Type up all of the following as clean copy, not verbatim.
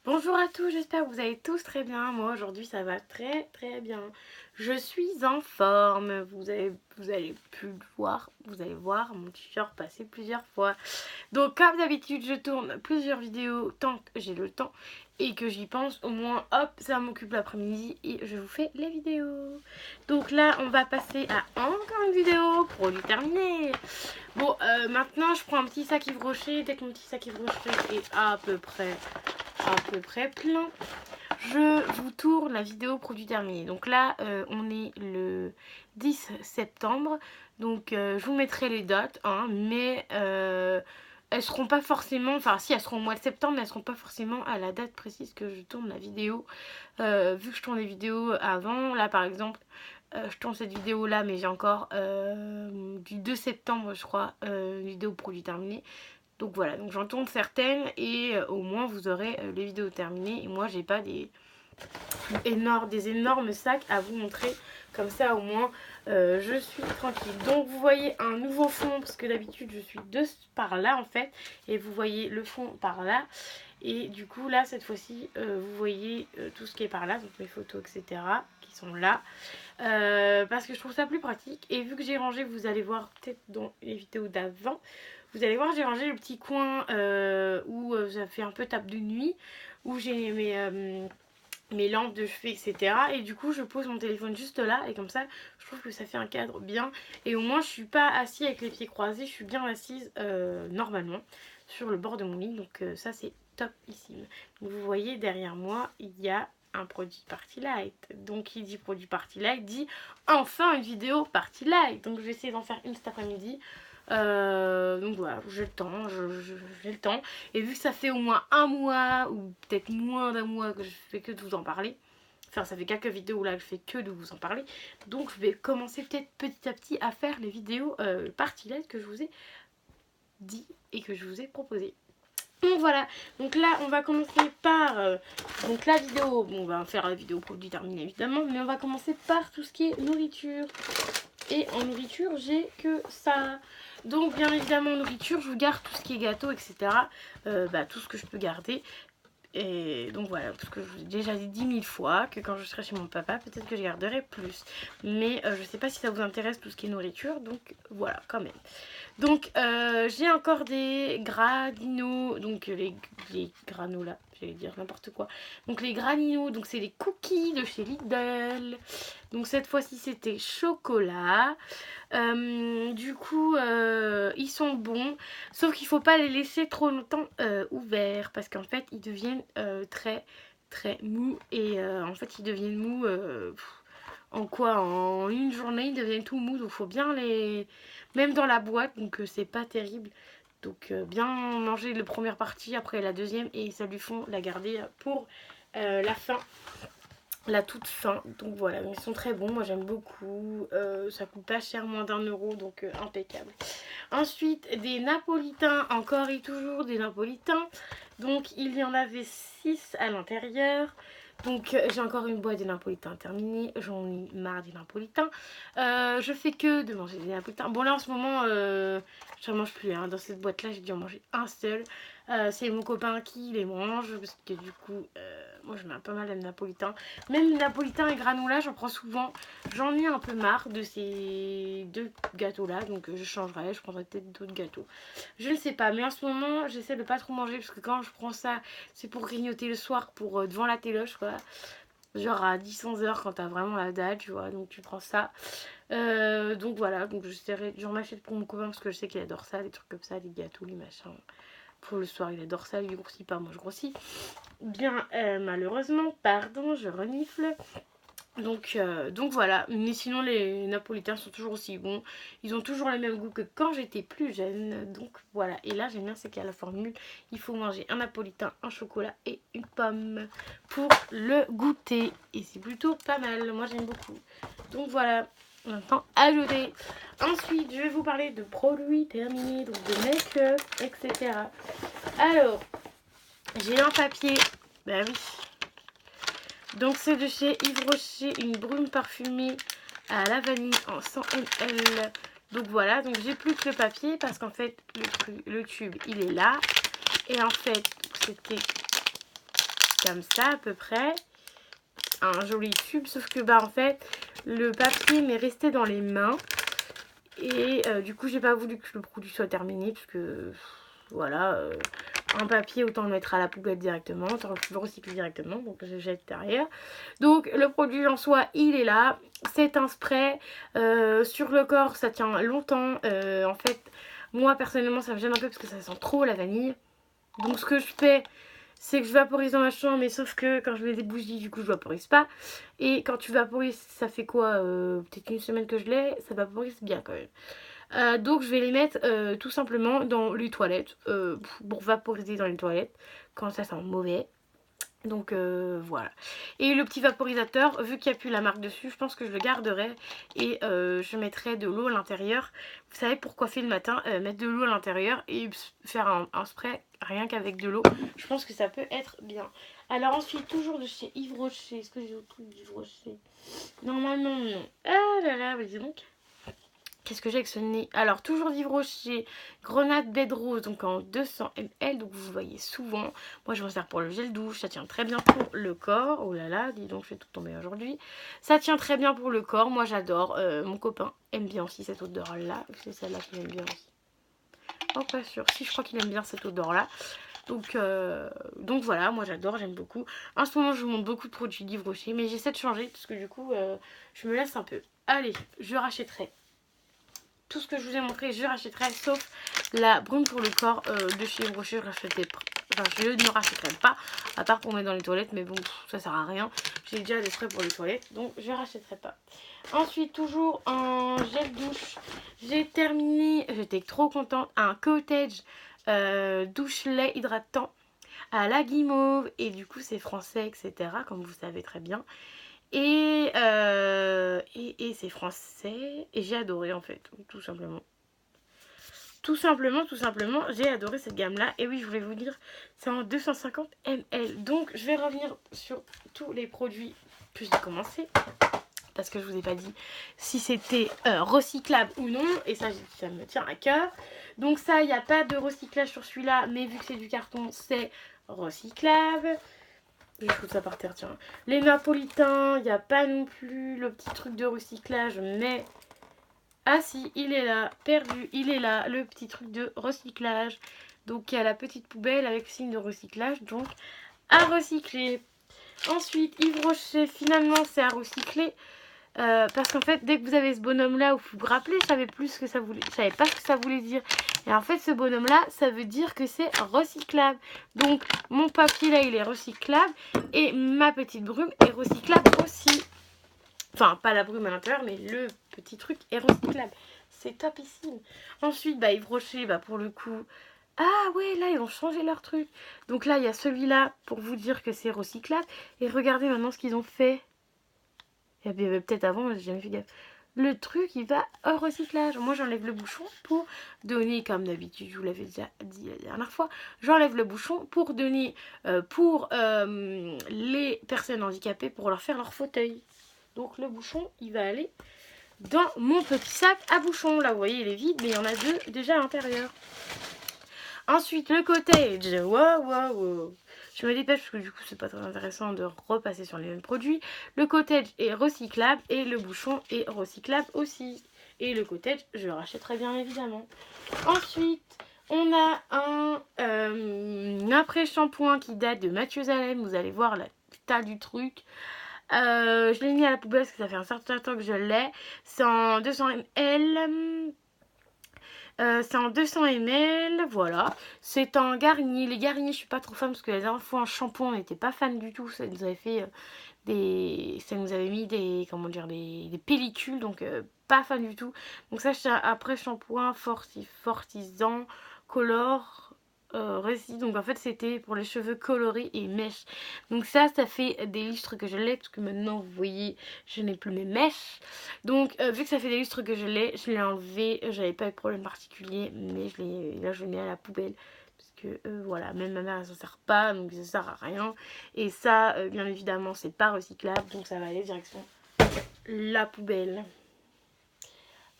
Bonjour à tous, j'espère que vous allez tous très bien. Moi aujourd'hui ça va très bien. Je suis en forme, vous allez pu le voir, vous allez voir mon t-shirt passer plusieurs fois. Donc comme d'habitude je tourne plusieurs vidéos tant que j'ai le temps et que j'y pense. Au moins hop, ça m'occupe l'après-midi et je vous fais les vidéos. Donc là on va passer à encore une vidéo, produit terminé. Bon maintenant je prends un petit sac Yves Rocher. Dès que mon petit sac Yves Rocher est à peu près plein, je vous tourne la vidéo produit terminé. Donc là on est le 10 septembre, donc je vous mettrai les dates hein, mais elles seront pas forcément, enfin si elles seront au mois de septembre, mais elles seront pas forcément à la date précise que je tourne la vidéo. Vu que je tourne des vidéos avant, là par exemple je tourne cette vidéo là, mais j'ai encore du 2 septembre je crois une vidéo produit terminé. Donc voilà, donc j'en tourne certaines et au moins vous aurez les vidéos terminées. Et moi j'ai pas des énormes sacs à vous montrer. Comme ça au moins je suis tranquille. Donc vous voyez un nouveau fond parce que d'habitude je suis par là en fait. Et vous voyez le fond par là. Et du coup là cette fois-ci vous voyez tout ce qui est par là. Donc mes photos etc. qui sont là. Parce que je trouve ça plus pratique. Et vu que j'ai rangé, vous allez voir peut-être dans les vidéos d'avant, vous allez voir j'ai rangé le petit coin où ça fait un peu table de nuit, où j'ai mes lampes de chevet etc. Et du coup je pose mon téléphone juste là et comme ça je trouve que ça fait un cadre bien. Et au moins je suis pas assise avec les pieds croisés, je suis bien assise normalement sur le bord de mon lit. Donc ça c'est top ici. Donc vous voyez derrière moi il y a un produit Party Light. Donc qui dit produit Party Light dit enfin une vidéo Party Light. Donc je vais essayer d'en faire une cet après-midi. Donc voilà, j'ai le temps, j'ai le temps. Et vu que ça fait au moins un mois ou peut-être moins d'un mois que je fais que de vous en parler, enfin ça fait quelques vidéos là que je fais que de vous en parler, donc je vais commencer peut-être petit à petit à faire les vidéos Party Light que je vous ai dit et que je vous ai proposé. Donc voilà, donc là on va commencer par donc la vidéo, bon on va faire la vidéo produit terminé évidemment, mais on va commencer par tout ce qui est nourriture. Et en nourriture j'ai que ça. Donc bien évidemment en nourriture je vous garde tout ce qui est gâteau etc. Tout ce que je peux garder. Et donc voilà, parce que je vous ai déjà dit 10 000 fois que quand je serai chez mon papa, peut-être que je garderai plus. Mais je sais pas si ça vous intéresse tout ce qui est nourriture, donc voilà quand même. Donc j'ai encore des graninos, donc les granolas, j'allais dire n'importe quoi. Donc les graninos, donc c'est les cookies de chez Lidl. Donc cette fois-ci c'était chocolat. Du coup ils sont bons, sauf qu'il faut pas les laisser trop longtemps ouverts parce qu'en fait ils deviennent très mous. Et en fait ils deviennent mous en quoi, en une journée ils deviennent tout mous. Donc faut bien les, même dans la boîte, donc c'est pas terrible. Donc bien manger la première partie, après la deuxième, et ça lui font la garder pour la fin, la toute fin. Donc voilà, ils sont très bons, moi j'aime beaucoup. Ça coûte pas cher, moins d'1 euro, donc impeccable. Ensuite des napolitains, encore et toujours des napolitains. Donc il y en avait 6 à l'intérieur. Donc j'ai encore une boîte de napolitains terminée. J'en ai marre des napolitains. Je fais que de manger des napolitains. Bon là en ce moment je ne mange plus hein. Dans cette boîte là j'ai dû en manger un seul. C'est mon copain qui les mange parce que du coup moi je mets pas mal de napolitains. Même napolitains et granola j'en prends souvent. J'en ai un peu marre de ces deux gâteaux là, donc je changerai, je prendrai peut-être d'autres gâteaux. Je ne sais pas, mais en ce moment j'essaie de pas trop manger parce que quand je prends ça c'est pour grignoter le soir, pour devant la téloche quoi. Genre à 10-11 heures quand t'as vraiment la dalle, tu vois, donc tu prends ça. Donc voilà, donc j'en m'achète pour mon copain parce que je sais qu'il adore ça, les trucs comme ça, les gâteaux, les machins. Pour le soir il adore ça, il grossit pas, moi je grossis. Bien malheureusement, pardon, je renifle. Donc voilà, mais sinon les napolitains sont toujours aussi bons. Ils ont toujours le même goût que quand j'étais plus jeune. Donc voilà, et là j'aime bien c'est qu'il y a la formule. Il faut manger un napolitain, un chocolat et une pomme pour le goûter. Et c'est plutôt pas mal, moi j'aime beaucoup. Donc voilà, maintenant ajouter. Ensuite je vais vous parler de produits terminés, donc de make-up, etc. Alors, j'ai un papier, bah oui. Donc c'est de chez Yves Rocher, une brume parfumée à la vanille en 100 ml. Donc voilà, donc j'ai plus que le papier parce qu'en fait le tube il est là. Et en fait c'était comme ça à peu près. Un joli tube, sauf que bah en fait le papier m'est resté dans les mains. Et du coup j'ai pas voulu que le produit soit terminé parce que voilà, un papier autant le mettre à la poubelle directement, autant le recycler directement, donc je jette derrière. Donc le produit en soi il est là, c'est un spray, sur le corps ça tient longtemps, en fait moi personnellement ça me gêne un peu parce que ça sent trop la vanille. Donc ce que je fais c'est que je vaporise dans ma chambre, mais sauf que quand je mets des bougies du coup je vaporise pas. Et quand tu vaporises ça fait quoi, peut-être une semaine que je l'ai, ça vaporise bien quand même. Donc je vais les mettre tout simplement dans les toilettes, pour vaporiser dans les toilettes quand ça sent mauvais. Donc voilà. Et le petit vaporisateur, vu qu'il n'y a plus la marque dessus, je pense que je le garderai. Et je mettrai de l'eau à l'intérieur. Vous savez pour coiffer le matin, mettre de l'eau à l'intérieur et faire un spray rien qu'avec de l'eau. Je pense que ça peut être bien. Alors ensuite, toujours de chez Yves Rocher. Est-ce que j'ai autre truc d'Yves Rocher? Normalement non. Ah là là, mais dis donc. Qu'est-ce que j'ai avec ce nez? Alors, toujours d'Yves Rocher, Grenade Bed Rose, donc en 200 ml, donc vous voyez souvent. Moi, je m'en sers pour le gel douche, ça tient très bien pour le corps. Oh là là, dis donc, je vais tout tomber aujourd'hui. Ça tient très bien pour le corps, moi j'adore. Mon copain aime bien aussi cette odeur-là. C'est celle-là qu'il aime bien aussi. Oh, pas sûr. Si, je crois qu'il aime bien cette odeur-là. Donc voilà, moi j'adore, j'aime beaucoup. En ce moment, je vous montre beaucoup de produits d'Yves Rocher, mais j'essaie de changer parce que du coup, je me laisse un peu. Allez, je rachèterai. Tout ce que je vous ai montré, je rachèterai, sauf la brume pour le corps de chez Yves Rocher. Je ne rachèterai pas, à part pour mettre dans les toilettes, mais bon, ça sert à rien. J'ai déjà des sprays pour les toilettes, donc je rachèterai pas. Ensuite, toujours en gel douche, j'ai terminé, j'étais trop contente, un Cottage douche lait hydratant à la guimauve, et du coup c'est français, etc., comme vous savez très bien. Et c'est français. Et j'ai adoré en fait, tout simplement. Tout simplement, j'ai adoré cette gamme-là. Et oui, je voulais vous dire, c'est en 250 ml. Donc, je vais revenir sur tous les produits que j'ai commencé. Parce que je vous ai pas dit si c'était recyclable ou non. Et ça me tient à cœur. Donc ça, il n'y a pas de recyclage sur celui-là. Mais vu que c'est du carton, c'est recyclable. Je vais foutre ça par terre, tiens. Les napolitains, il n'y a pas non plus le petit truc de recyclage, mais... Ah si, il est là, perdu, il est là, le petit truc de recyclage. Donc il y a la petite poubelle avec signe de recyclage, donc à recycler. Ensuite, Yves Rocher, finalement c'est à recycler. Parce qu'en fait, dès que vous avez ce bonhomme-là, vous vous rappelez, je savais plus ce que ça voulait, je savais pas ce que ça voulait dire. Et en fait, ce bonhomme-là, ça veut dire que c'est recyclable. Donc, mon papier là, il est recyclable et ma petite brume est recyclable aussi. Enfin, pas la brume à l'intérieur, mais le petit truc est recyclable. C'est topissime. Ensuite, bah, Yves Rocher, bah, pour le coup... Ah ouais, là, ils ont changé leur truc. Donc là, il y a celui-là pour vous dire que c'est recyclable. Et regardez maintenant ce qu'ils ont fait. Et puis peut-être avant, j'ai jamais fait gaffe. Le truc, il va au recyclage. Moi, j'enlève le bouchon pour donner, comme d'habitude, je vous l'avais déjà dit la dernière fois, j'enlève le bouchon pour donner pour les personnes handicapées, pour leur faire leur fauteuil. Donc le bouchon, il va aller dans mon petit sac à bouchon. Là, vous voyez, il est vide, mais il y en a deux déjà à l'intérieur. Ensuite, le Cottage. Wow. Je me dépêche parce que du coup, c'est pas très intéressant de repasser sur les mêmes produits. Le Cottage est recyclable et le bouchon est recyclable aussi. Et le Cottage, je le rachèterai bien évidemment. Ensuite, on a un après-shampoing qui date de Mathieu-Zalem. Vous allez voir la taille du truc. Je l'ai mis à la poubelle parce que ça fait un certain temps que je l'ai. C'est en 200 ml. Voilà. C'est un Garnier. Les Garnier, je suis pas trop fan parce que la dernière fois en shampoing, on n'était pas fan du tout. Ça nous avait fait ça nous avait mis des, comment dire, des pellicules, donc pas fan du tout. Donc ça, c'est après shampoing fortisant, color. Récit, donc en fait c'était pour les cheveux coloris et mèches. Donc ça fait des lustres que je l'ai, parce que maintenant vous voyez je n'ai plus mes mèches. Donc vu que ça fait des lustres que je l'ai enlevé. J'avais pas eu de problème particulier, mais là je le mets à la poubelle parce que voilà, même ma mère elle s'en sert pas, donc ça sert à rien. Et ça bien évidemment c'est pas recyclable, donc ça va aller direction la poubelle.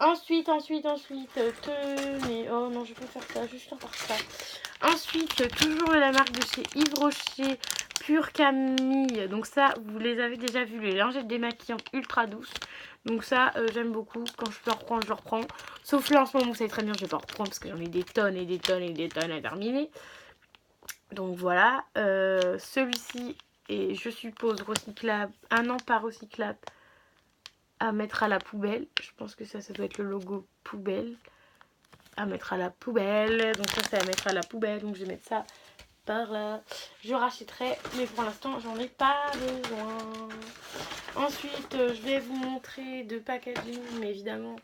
Ensuite, tenez, oh non, je peux faire ça, je suis en retard. Ensuite, toujours la marque de chez Yves Rocher, Pure Camille. Donc ça, vous les avez déjà vus, les lingettes démaquillantes ultra douces. Donc ça, j'aime beaucoup. Quand je peux en reprendre, je reprends. Sauf là, en ce moment, vous savez très bien, je vais pas en reprendre parce que j'en ai des tonnes et des tonnes et des tonnes à terminer. Donc voilà. Celui-ci est, je suppose, recyclable. Un an pas recyclable. À mettre à la poubelle. Je pense que ça doit être le logo poubelle. À mettre à la poubelle. Donc ça, c'est à mettre à la poubelle. Donc je vais mettre ça par là. Je rachèterai, mais pour l'instant, j'en ai pas besoin. Ensuite, je vais vous montrer de packaging, mais évidemment...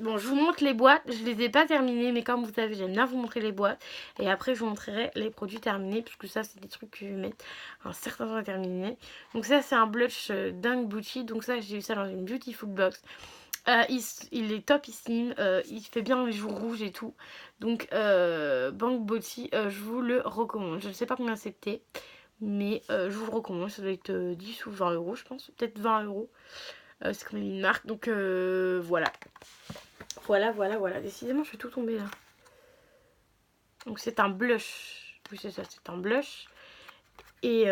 Bon, je vous montre les boîtes. Je les ai pas terminées, mais comme vous savez, j'aime bien vous montrer les boîtes. Et après, je vous montrerai les produits terminés, puisque ça, c'est des trucs que je vais mettre un certain temps à terminer. Donc ça, c'est un blush Dunk Beauty. Donc ça, j'ai eu ça dans une Beautiful Box. Il est topissime, il fait bien les joues rouges et tout. Donc Bank Beauty, je vous le recommande. Je ne sais pas combien c'était, mais je vous le recommande. Ça doit être 10 ou 20 euros, je pense. Peut-être 20 euros. C'est quand même une marque. Donc voilà. Voilà. Décidément, je fais tout tomber là. Donc c'est un blush. Oui, c'est ça, c'est un blush. Et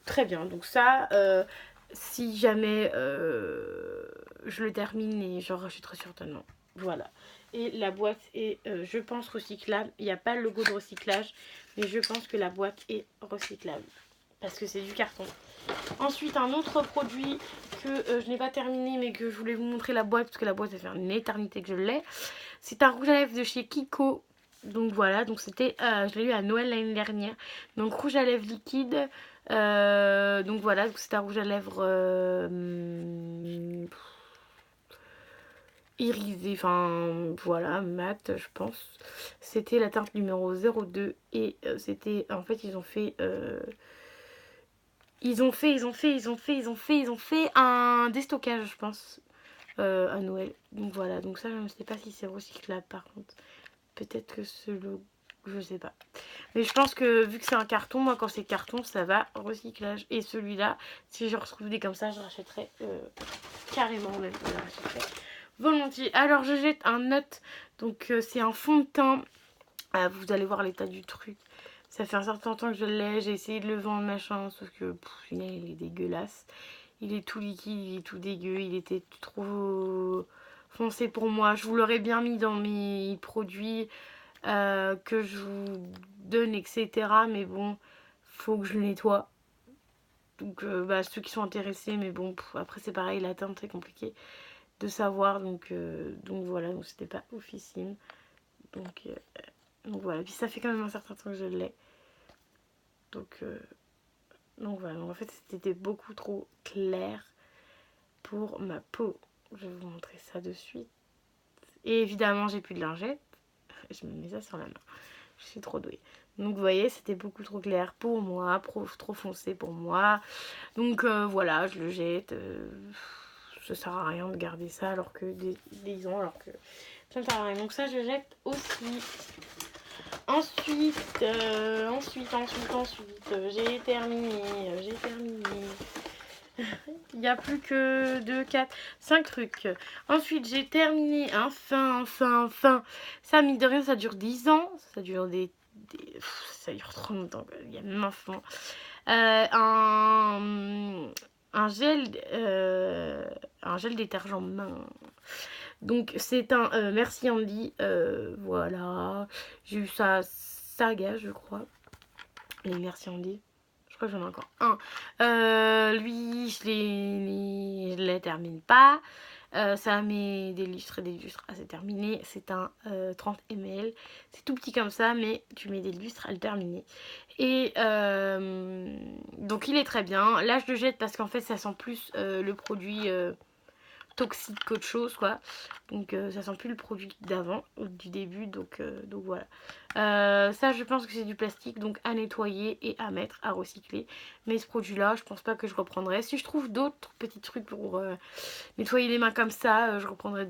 très bien. Donc ça... si jamais je le termine et j'en rachèterai certainement. Voilà. Et la boîte est, je pense, recyclable. Il n'y a pas le logo de recyclage, mais je pense que la boîte est recyclable. Parce que c'est du carton. Ensuite, un autre produit que je n'ai pas terminé, mais que je voulais vous montrer la boîte, parce que la boîte, ça fait une éternité que je l'ai. C'est un rouge à lèvres de chez Kiko. Donc voilà, donc c'était, je l'ai eu à Noël l'année dernière. Donc rouge à lèvres liquide. Donc voilà, c'est un rouge à lèvres irisé, enfin voilà, mat je pense. C'était la teinte numéro 02 et c'était, en fait ils ont fait un déstockage je pense à Noël. Donc voilà, donc ça je ne sais pas si c'est recyclable par contre. Peut-être que ce logo, je sais pas. Mais je pense que vu que c'est un carton, moi quand c'est carton, ça va recyclage. Et celui-là, si je retrouve des comme ça, je rachèterai carrément même. Je le rachèterai volontiers. Alors je jette un note. Donc c'est un fond de teint. Vous allez voir l'état du truc. Ça fait un certain temps que je l'ai. J'ai essayé de le vendre machin. Sauf que il est dégueulasse. Il est tout liquide, il est tout dégueu. Il était trop foncé pour moi. Je vous l'aurais bien mis dans mes produits que je vous donne, etc. Mais bon, faut que je le nettoie. Donc ceux qui sont intéressés, mais bon, après c'est pareil, la teinte c'est compliqué de savoir. Donc voilà, donc c'était pas oufissime. Donc voilà, puis ça fait quand même un certain temps que je l'ai. Donc voilà, donc en fait c'était beaucoup trop clair pour ma peau. Je vais vous montrer ça de suite. Et évidemment j'ai plus de lingette. Je me mets ça sur la main. Je suis trop douée. Donc vous voyez, c'était beaucoup trop clair pour moi, trop foncé pour moi. Donc voilà, je le jette. Ça sert à rien de garder ça alors que des ans, alors que ça ne sert à rien. Donc ça, je jette aussi. Ensuite, j'ai terminé. Il n'y a plus que 2, 4, 5 trucs. Ensuite, j'ai terminé enfin. Ça, mine de rien, ça dure 10 ans. Ça dure ça dure trop longtemps. Il y a même un fond. Un gel détergent main. Donc, c'est un Merci Andy. Voilà. J'ai eu ça Saga, je crois. Les Merci Andy. Je crois que j'en ai encore un. Lui, je les termine pas. Ça met des lustres et des lustres à se terminer. C'est un 30 ml. C'est tout petit comme ça, mais tu mets des lustres à le terminer. Et donc il est très bien. Là, je le jette parce qu'en fait, ça sent plus le produit toxique qu'autre chose, quoi. Donc ça sent plus le produit d'avant, du début. Donc voilà. Ça, je pense que c'est du plastique, donc à nettoyer et à mettre, à recycler. Mais ce produit-là, je pense pas que je reprendrai. Si je trouve d'autres petits trucs pour nettoyer les mains comme ça, je reprendrai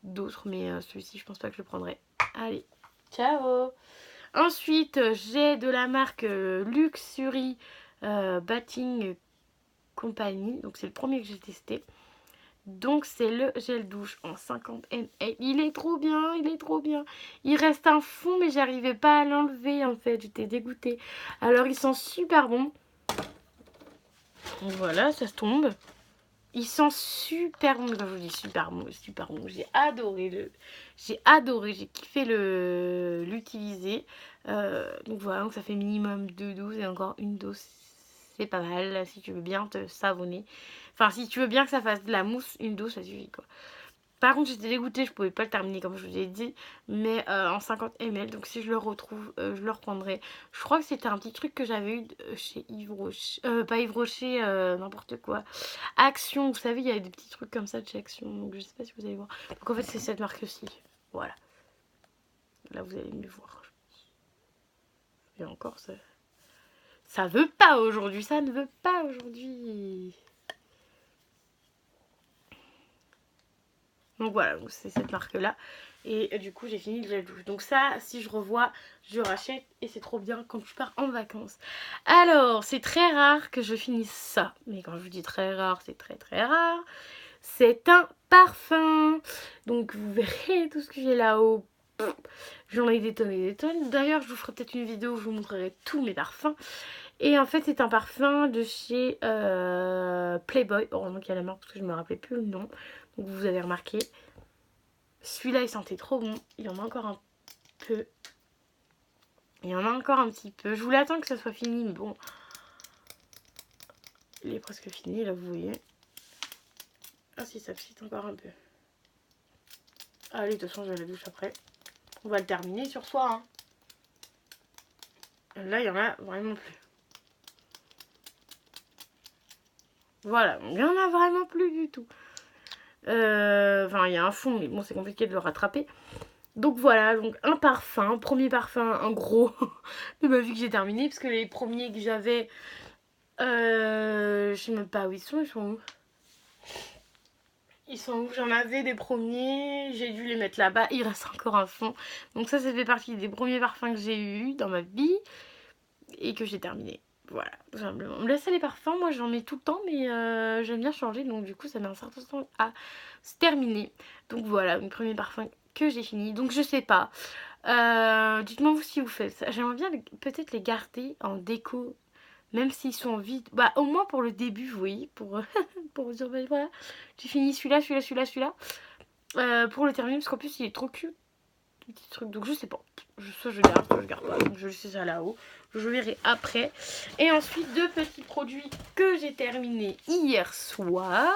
d'autres. Mais celui-ci, je pense pas que je le prendrai. Allez, ciao! Ensuite, j'ai de la marque Luxury Bathing Company. Donc c'est le premier que j'ai testé. Donc c'est le gel douche en 50 ml. Il est trop bien, il est trop bien. Il reste un fond mais j'arrivais pas à l'enlever en fait, j'étais dégoûtée. Alors il sent super bon. Donc voilà, ça se tombe. Il sent super bon, comme je vous dis, super bon, super bon. J'ai adoré j'ai kiffé l'utiliser. Donc voilà, donc ça fait minimum 2 doses et encore une dose, c'est pas mal si tu veux bien te savonner. Enfin, si tu veux bien que ça fasse de la mousse, une dose ça suffit quoi. Par contre, j'étais dégoûtée, je pouvais pas le terminer comme je vous ai dit, mais en 50 ml. Donc si je le retrouve, je le reprendrai. Je crois que c'était un petit truc que j'avais eu chez Yves Rocher, pas Yves Rocher, n'importe quoi. Action, vous savez, il y a des petits trucs comme ça de chez Action, donc je sais pas si vous allez voir. Donc en fait, c'est cette marque-ci, voilà. Là, vous allez mieux voir. Et encore, ça veut pas aujourd'hui, ça ne veut pas aujourd'hui. Donc voilà, c'est cette marque-là. Et du coup, j'ai fini le gel douche. Donc ça, si je revois, je rachète. Et c'est trop bien quand je pars en vacances. Alors, c'est très rare que je finisse ça. Mais quand je vous dis très rare, c'est très très rare. C'est un parfum. Donc vous verrez tout ce que j'ai là-haut. J'en ai des tonnes et des tonnes. D'ailleurs, je vous ferai peut-être une vidéo où je vous montrerai tous mes parfums. Et en fait, c'est un parfum de chez Playboy. Heureusement qu'il y a la marque parce que je ne me rappelais plus le nom. Donc vous avez remarqué. Celui-là, il sentait trop bon. Il y en a encore un peu. Il y en a encore un petit peu. Je voulais attendre que ça soit fini, mais bon. Il est presque fini, là, vous voyez. Ah si, ça pète encore un peu. Allez, de toute façon, je vais à la douche après. On va le terminer sur soi, hein. Là, il y en a vraiment plus. Voilà, il y en a vraiment plus du tout. Enfin, il y a un fond, mais bon, c'est compliqué de le rattraper. Donc voilà, donc un parfum, premier parfum, un gros de ma vie que j'ai terminé. Parce que les premiers que j'avais, je sais même pas où ils sont où? Ils sont où? J'en avais des premiers, j'ai dû les mettre là-bas, il reste encore un fond. Donc ça fait partie des premiers parfums que j'ai eu dans ma vie et que j'ai terminé. Voilà, tout simplement. Me laisser les parfums, moi j'en mets tout le temps, mais j'aime bien changer, donc du coup ça met un certain temps à se terminer. Donc voilà, le premier parfum que j'ai fini. Donc je sais pas. Dites-moi vous si vous faites ça. J'aimerais bien peut-être les garder en déco. Même s'ils sont vides. Bah au moins pour le début, vous voyez. Pour vous dire, bah, voilà. J'ai fini celui-là, celui-là. Pour le terminer, parce qu'en plus il est trop cute. Petit truc. Donc je sais pas. Soit je garde, soit je garde pas. Donc je laisse ça là-haut. Je verrai après. Et ensuite, deux petits produits que j'ai terminés hier soir.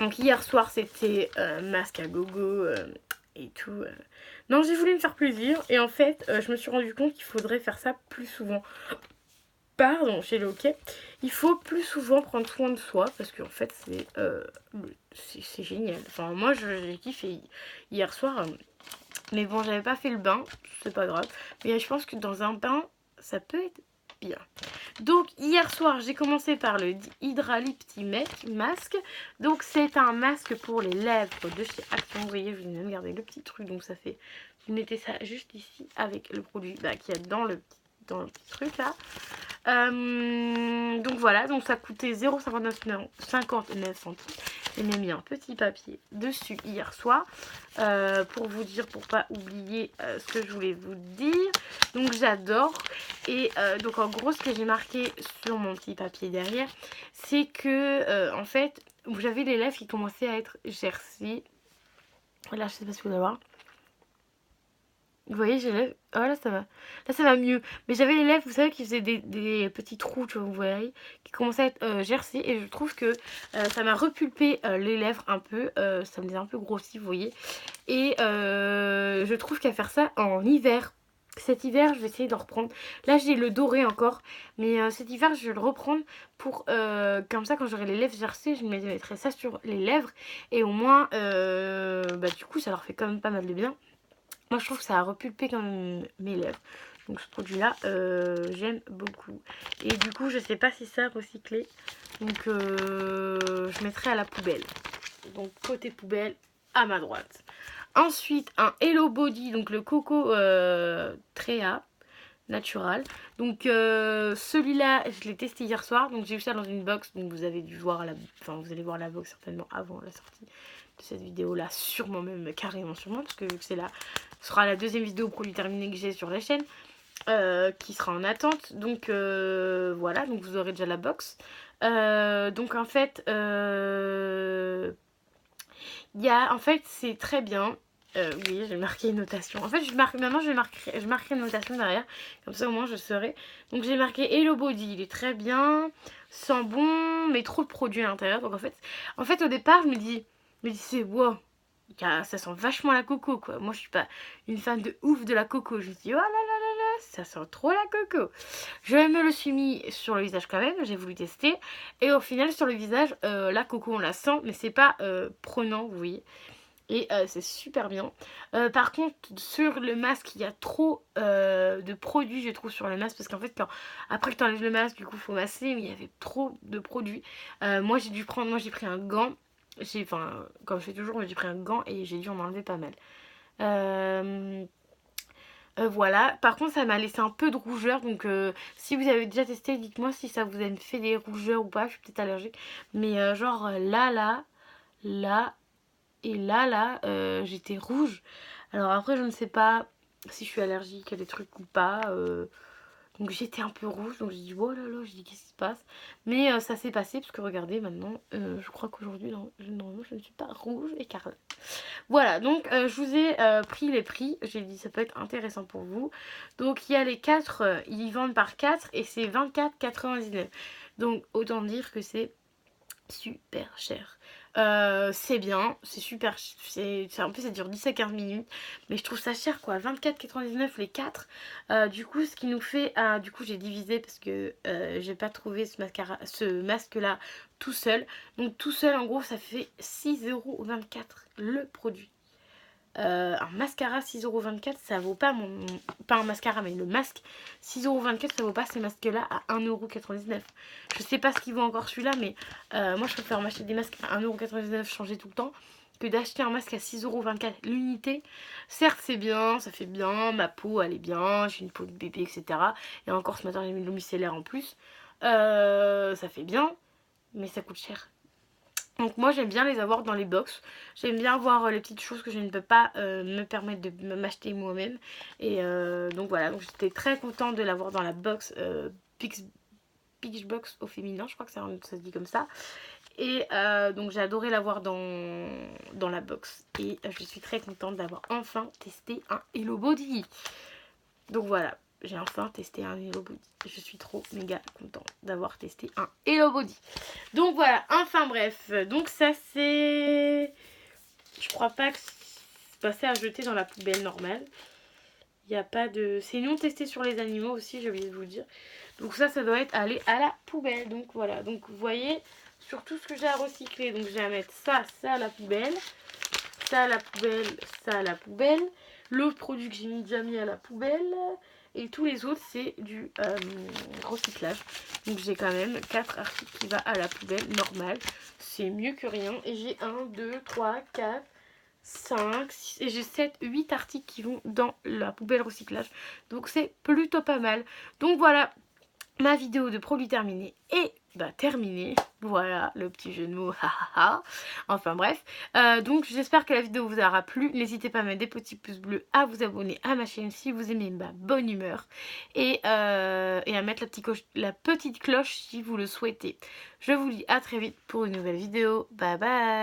Donc hier soir, c'était masque à gogo et tout. Non, j'ai voulu me faire plaisir. Et en fait, je me suis rendu compte qu'il faudrait faire ça plus souvent. Pardon, chez le hockey. Il faut plus souvent prendre soin de soi. Parce qu'en fait, c'est génial. Enfin, moi, j'ai kiffé hier soir. Mais bon, j'avais pas fait le bain. C'est pas grave. Mais je pense que dans un bain, ça peut être bien. Donc hier soir j'ai commencé par le Hydra Lipstick Masque. Donc c'est un masque pour les lèvres de chez Action. Vous voyez, je vais même garder le petit truc. Donc ça fait, vous mettez ça juste ici avec le produit qu'il y a dans le petit truc là. Donc voilà, donc ça coûtait 0,59 centimes. J'ai même mis un petit papier dessus hier soir pour vous dire, pour pas oublier ce que je voulais vous dire. Donc j'adore. Et donc en gros, ce que j'ai marqué sur mon petit papier derrière, c'est que en fait, j'avais les lèvres qui commençaient à être gercées. Là, je sais pas si vous allez voir. Vous voyez, j'ai les lèvres. Oh là, ça va. Là, ça va mieux. Mais j'avais les lèvres, vous savez, qui faisaient des petits trous, tu vois, vous voyez, qui commençaient à être gercées. Et je trouve que ça m'a repulpé les lèvres un peu. Ça me les a un peu grossi, vous voyez. Et je trouve qu'à faire ça en hiver. Cet hiver, je vais essayer d'en reprendre. Là, j'ai le doré encore. Mais cet hiver, je vais le reprendre pour... comme ça, quand j'aurai les lèvres gercées, je me mettrai ça sur les lèvres. Et au moins, bah, du coup, ça leur fait quand même pas mal de bien. Moi je trouve que ça a repulpé quand même mes lèvres. Donc ce produit là j'aime beaucoup. Et du coup je sais pas si ça a recyclé. Donc je mettrai à la poubelle. Donc côté poubelle à ma droite. Ensuite un Hello Body. Donc le Coco Trea. Natural. Donc celui-là, je l'ai testé hier soir. Donc j'ai eu ça dans une box. Donc vous avez dû voir vous allez voir la box certainement avant la sortie de cette vidéo là, sûrement même carrément sûrement, parce que vu que ce sera la deuxième vidéo produit terminé que j'ai sur la chaîne, qui sera en attente. Donc voilà, donc vous aurez déjà la box. Donc en fait, en fait c'est très bien. Oui, j'ai marqué une notation. En fait, maintenant je marquerai une notation derrière. Comme ça, au moins, je saurai. Donc, j'ai marqué Hello Body. Il est très bien. Sent bon, mais trop de produits à l'intérieur. Donc, en fait, au départ, je me dis c'est wow. Ça sent vachement la coco, quoi. Moi, je suis pas une fan de ouf de la coco. Je me dis, oh là là là là, ça sent trop la coco. Je me le suis mis sur le visage quand même. J'ai voulu tester. Et au final, sur le visage, la coco, on la sent, mais c'est pas prenant, vous voyez. Et c'est super bien. Par contre, sur le masque, il y a trop de produits, je trouve, sur le masque. Parce qu'en fait, après que tu enlèves le masque, du coup, il faut masser. Mais il y avait trop de produits. Moi, j'ai pris un gant. Comme je fais toujours, j'ai pris un gant et j'ai dû en enlever pas mal. Voilà. Par contre, ça m'a laissé un peu de rougeur. Donc, si vous avez déjà testé, dites-moi si ça vous a fait des rougeurs ou pas. Je suis peut-être allergique. Mais genre là et là, j'étais rouge. Alors après, je ne sais pas si je suis allergique à des trucs ou pas. Donc j'étais un peu rouge. Donc j'ai dit, oh là là, j'ai dit, qu'est-ce qui se passe? Mais ça s'est passé parce que regardez, maintenant, je crois qu'aujourd'hui, normalement, je ne suis pas rouge écarlate. Voilà, donc je vous ai pris les prix. J'ai dit, ça peut être intéressant pour vous. Donc il y a les 4, ils vendent par 4 et c'est 24,99. Donc autant dire que c'est super cher. C'est bien, c'est super, en plus ça dure 10 à 15 minutes, mais je trouve ça cher quoi, 24,99 les 4. Du coup ce qui nous fait, du coup j'ai divisé parce que j'ai pas trouvé ce masque là tout seul. Donc tout seul en gros ça fait 6,24€ le produit. Un mascara 6,24€, ça vaut pas pas un mascara mais le masque 6,24€, ça vaut pas ces masques là à 1,99€. Je sais pas ce qu'il vaut encore celui-là, mais moi je préfère m'acheter des masques à 1,99€, changer tout le temps, que d'acheter un masque à 6,24€ l'unité. Certes c'est bien, ça fait bien, ma peau elle est bien, j'ai une peau de bébé etc. Et encore ce matin j'ai mis de l'eau micellaire en plus. Ça fait bien, mais ça coûte cher. Donc moi j'aime bien les avoir dans les box. J'aime bien voir les petites choses que je ne peux pas me permettre de m'acheter moi-même. Et donc voilà, donc j'étais très contente de l'avoir dans la box Peach Box au féminin, je crois que ça se dit comme ça. Et donc j'ai adoré l'avoir dans la box. Et je suis très contente d'avoir enfin testé un Hello Body. Donc voilà, j'ai enfin testé un Hello Body. Je suis trop méga contente d'avoir testé un Hello Body. Donc voilà, enfin bref. Donc ça c'est... Je crois pas que c'est passé à jeter dans la poubelle normale. Il n'y a pas de... C'est non testé sur les animaux aussi, j'ai oublié de vous le dire. Donc ça doit être allé à la poubelle. Donc voilà, donc vous voyez sur tout ce que j'ai à recycler. Donc j'ai à mettre ça à la poubelle. Ça à la poubelle, ça à la poubelle. L'autre produit que j'ai déjà mis à la poubelle. Et tous les autres, c'est du recyclage. Donc j'ai quand même 4 articles qui vont à la poubelle normale. C'est mieux que rien. Et j'ai 1, 2, 3, 4, 5, 6, et j'ai 7, 8 articles qui vont dans la poubelle recyclage. Donc c'est plutôt pas mal. Donc voilà, ma vidéo de produits terminée est terminée. Voilà, le petit jeu de mots. Enfin bref. Donc j'espère que la vidéo vous aura plu. N'hésitez pas à mettre des petits pouces bleus, à vous abonner à ma chaîne si vous aimez ma bonne humeur. Et à mettre la petite cloche si vous le souhaitez. Je vous dis à très vite pour une nouvelle vidéo. Bye bye.